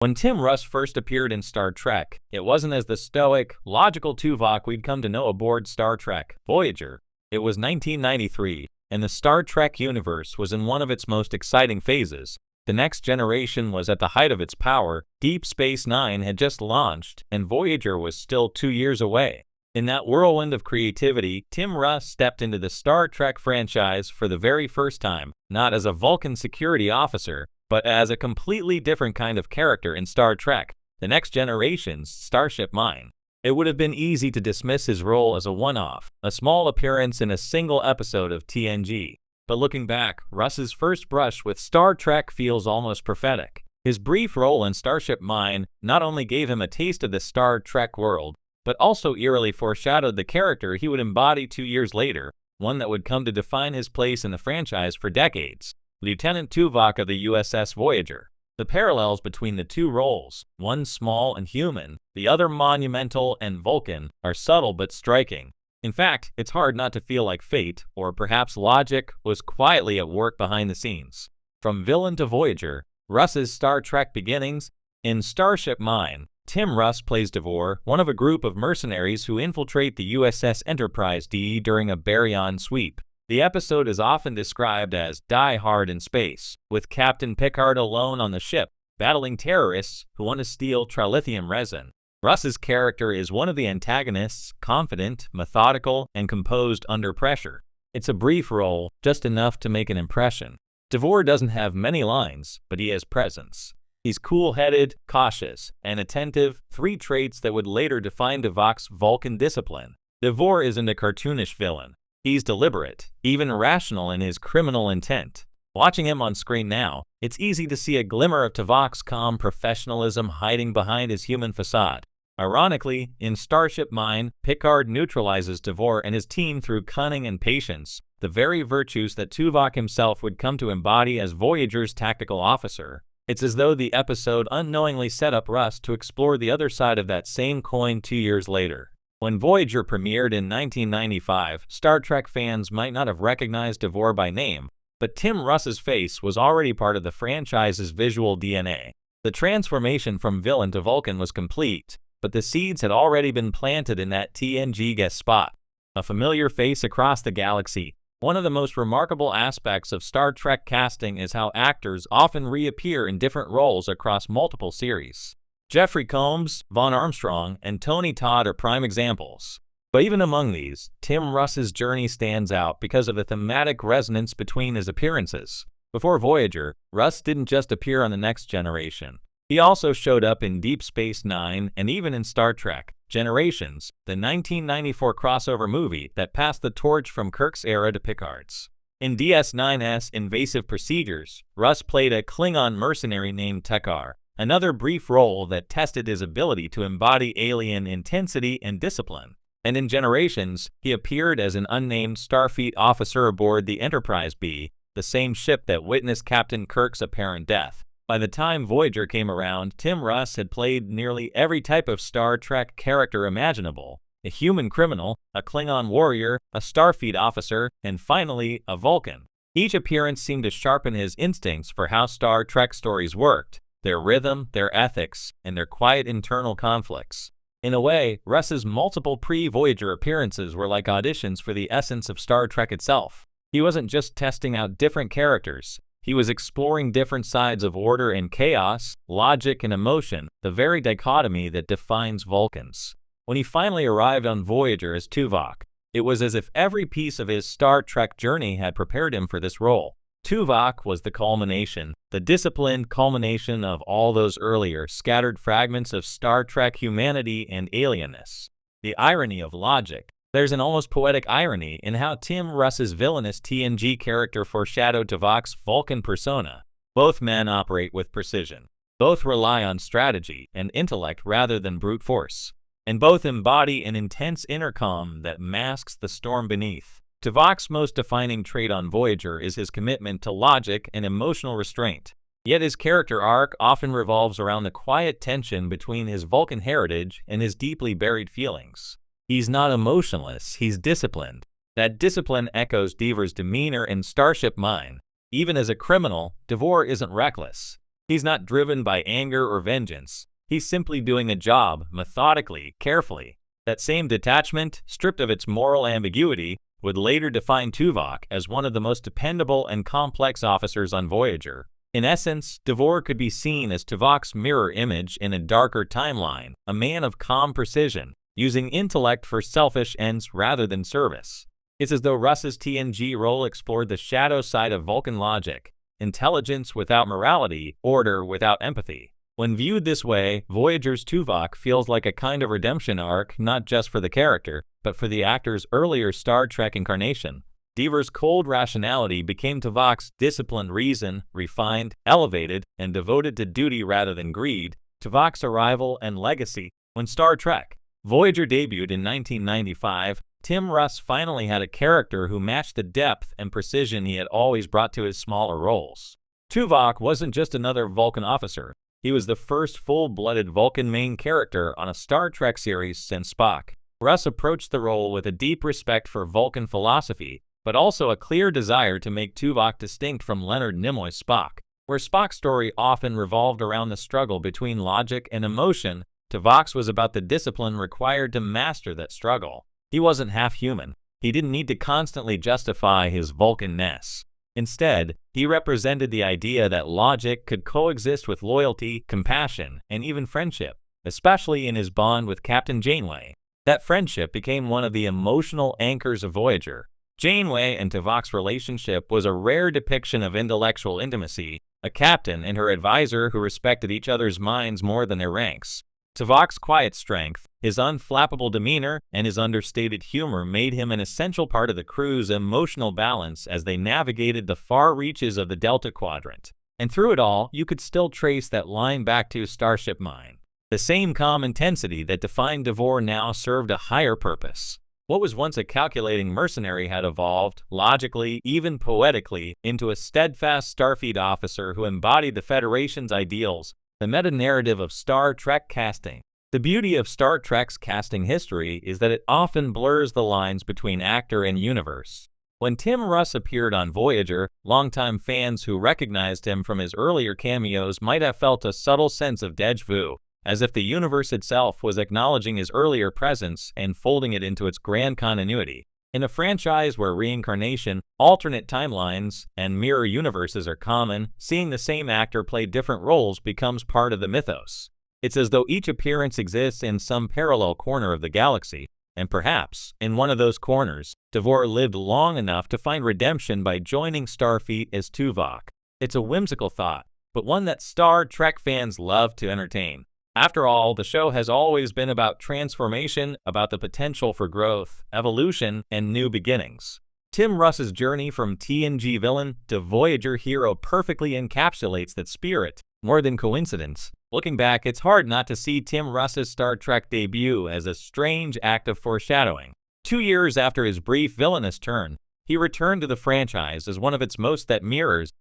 When Tim Russ first appeared in Star Trek, it wasn't as the stoic, logical Tuvok we'd come to know aboard Star Trek Voyager. It was 1993, and the Star Trek universe was in one of its most exciting phases. The Next Generation was at the height of its power, Deep Space Nine had just launched, and Voyager was still 2 years away. In that whirlwind of creativity, Tim Russ stepped into the Star Trek franchise for the very first time, not as a Vulcan security officer, but as a completely different kind of character in Star Trek, The Next Generation's Starship Mine. It would have been easy to dismiss his role as a one-off, a small appearance in a single episode of TNG. But looking back, Russ's first brush with Star Trek feels almost prophetic. His brief role in Starship Mine not only gave him a taste of the Star Trek world, but also eerily foreshadowed the character he would embody 2 years later, one that would come to define his place in the franchise for decades. Lieutenant Tuvok of the USS Voyager. The parallels between the two roles, one small and human, the other monumental and Vulcan, are subtle but striking. In fact, it's hard not to feel like fate, or perhaps logic, was quietly at work behind the scenes. From villain to Voyager, Russ's Star Trek beginnings. In Starship Mine, Tim Russ plays Devore, one of a group of mercenaries who infiltrate the USS Enterprise D during a baryon sweep. The episode is often described as Die Hard in space, with Captain Picard alone on the ship, battling terrorists who want to steal trilithium resin. Russ's character is one of the antagonists, confident, methodical, and composed under pressure. It's a brief role, just enough to make an impression. Devore doesn't have many lines, but he has presence. He's cool-headed, cautious, and attentive, 3 traits that would later define Tuvok's Vulcan discipline. Devore isn't a cartoonish villain. He's deliberate, even rational in his criminal intent. Watching him on screen now, it's easy to see a glimmer of Tuvok's calm professionalism hiding behind his human facade. Ironically, in Starship Mine, Picard neutralizes Devore and his team through cunning and patience, the very virtues that Tuvok himself would come to embody as Voyager's tactical officer. It's as though the episode unknowingly set up Russ to explore the other side of that same coin 2 years later. When Voyager premiered in 1995, Star Trek fans might not have recognized Devore by name, but Tim Russ's face was already part of the franchise's visual DNA. The transformation from villain to Vulcan was complete, but the seeds had already been planted in that TNG guest spot. A familiar face across the galaxy. One of the most remarkable aspects of Star Trek casting is how actors often reappear in different roles across multiple series. Jeffrey Combs, Vaughn Armstrong, and Tony Todd are prime examples. But even among these, Tim Russ's journey stands out because of the thematic resonance between his appearances. Before Voyager, Russ didn't just appear on The Next Generation. He also showed up in Deep Space Nine and even in Star Trek Generations, the 1994 crossover movie that passed the torch from Kirk's era to Picard's. In DS9's Invasive Procedures, Russ played a Klingon mercenary named Tekar, another brief role that tested his ability to embody alien intensity and discipline. And in Generations, he appeared as an unnamed Starfleet officer aboard the Enterprise B, the same ship that witnessed Captain Kirk's apparent death. By the time Voyager came around, Tim Russ had played nearly every type of Star Trek character imaginable: a human criminal, a Klingon warrior, a Starfleet officer, and finally, a Vulcan. Each appearance seemed to sharpen his instincts for how Star Trek stories worked, their rhythm, their ethics, and their quiet internal conflicts. In a way, Russ's multiple pre-Voyager appearances were like auditions for the essence of Star Trek itself. He wasn't just testing out different characters. He was exploring different sides of order and chaos, logic and emotion, the very dichotomy that defines Vulcans. When he finally arrived on Voyager as Tuvok, it was as if every piece of his Star Trek journey had prepared him for this role. Tuvok was the culmination, the disciplined culmination of all those earlier scattered fragments of Star Trek humanity and alienness. The irony of logic. There's an almost poetic irony in how Tim Russ's villainous TNG character foreshadowed Tuvok's Vulcan persona. Both men operate with precision. Both rely on strategy and intellect rather than brute force. And both embody an intense inner calm that masks the storm beneath. Tuvok's most defining trait on Voyager is his commitment to logic and emotional restraint. Yet his character arc often revolves around the quiet tension between his Vulcan heritage and his deeply buried feelings. He's not emotionless, he's disciplined. That discipline echoes Devore's demeanor in Starship Mine. Even as a criminal, Devore isn't reckless. He's not driven by anger or vengeance. He's simply doing the job, methodically, carefully. That same detachment, stripped of its moral ambiguity, would later define Tuvok as one of the most dependable and complex officers on Voyager. In essence, Devore could be seen as Tuvok's mirror image in a darker timeline, a man of calm precision, using intellect for selfish ends rather than service. It's as though Russ's TNG role explored the shadow side of Vulcan logic, intelligence without morality, order without empathy. When viewed this way, Voyager's Tuvok feels like a kind of redemption arc not just for the character, but for the actor's earlier Star Trek incarnation. Dever's cold rationality became Tuvok's disciplined reason, refined, elevated, and devoted to duty rather than greed. Tuvok's arrival and legacy. When Star Trek Voyager debuted in 1995, Tim Russ finally had a character who matched the depth and precision he had always brought to his smaller roles. Tuvok wasn't just another Vulcan officer. He was the first full-blooded Vulcan main character on a Star Trek series since Spock. Russ approached the role with a deep respect for Vulcan philosophy, but also a clear desire to make Tuvok distinct from Leonard Nimoy's Spock. Where Spock's story often revolved around the struggle between logic and emotion, Tuvok's was about the discipline required to master that struggle. He wasn't half-human. He didn't need to constantly justify his Vulcan-ness. Instead, he represented the idea that logic could coexist with loyalty, compassion, and even friendship, especially in his bond with Captain Janeway. That friendship became one of the emotional anchors of Voyager. Janeway and Tuvok's relationship was a rare depiction of intellectual intimacy, a captain and her advisor who respected each other's minds more than their ranks. Tuvok's quiet strength, his unflappable demeanor, and his understated humor made him an essential part of the crew's emotional balance as they navigated the far reaches of the Delta Quadrant. And through it all, you could still trace that line back to Starship Mine. The same calm intensity that defined Devore now served a higher purpose. What was once a calculating mercenary had evolved, logically, even poetically, into a steadfast Starfleet officer who embodied the Federation's ideals. The meta-narrative of Star Trek casting. The beauty of Star Trek's casting history is that it often blurs the lines between actor and universe. When Tim Russ appeared on Voyager, longtime fans who recognized him from his earlier cameos might have felt a subtle sense of déjà vu, as if the universe itself was acknowledging his earlier presence and folding it into its grand continuity. In a franchise where reincarnation, alternate timelines, and mirror universes are common, seeing the same actor play different roles becomes part of the mythos. It's as though each appearance exists in some parallel corner of the galaxy, and perhaps, in one of those corners, Devore lived long enough to find redemption by joining Starfleet as Tuvok. It's a whimsical thought, but one that Star Trek fans love to entertain. After all, the show has always been about transformation, about the potential for growth, evolution, and new beginnings. Tim Russ's journey from TNG villain to Voyager hero perfectly encapsulates that spirit, more than coincidence. Looking back, it's hard not to see Tim Russ's Star Trek debut as a strange act of foreshadowing. 2 years after his brief villainous turn, he returned to the franchise as one of its most that mirrors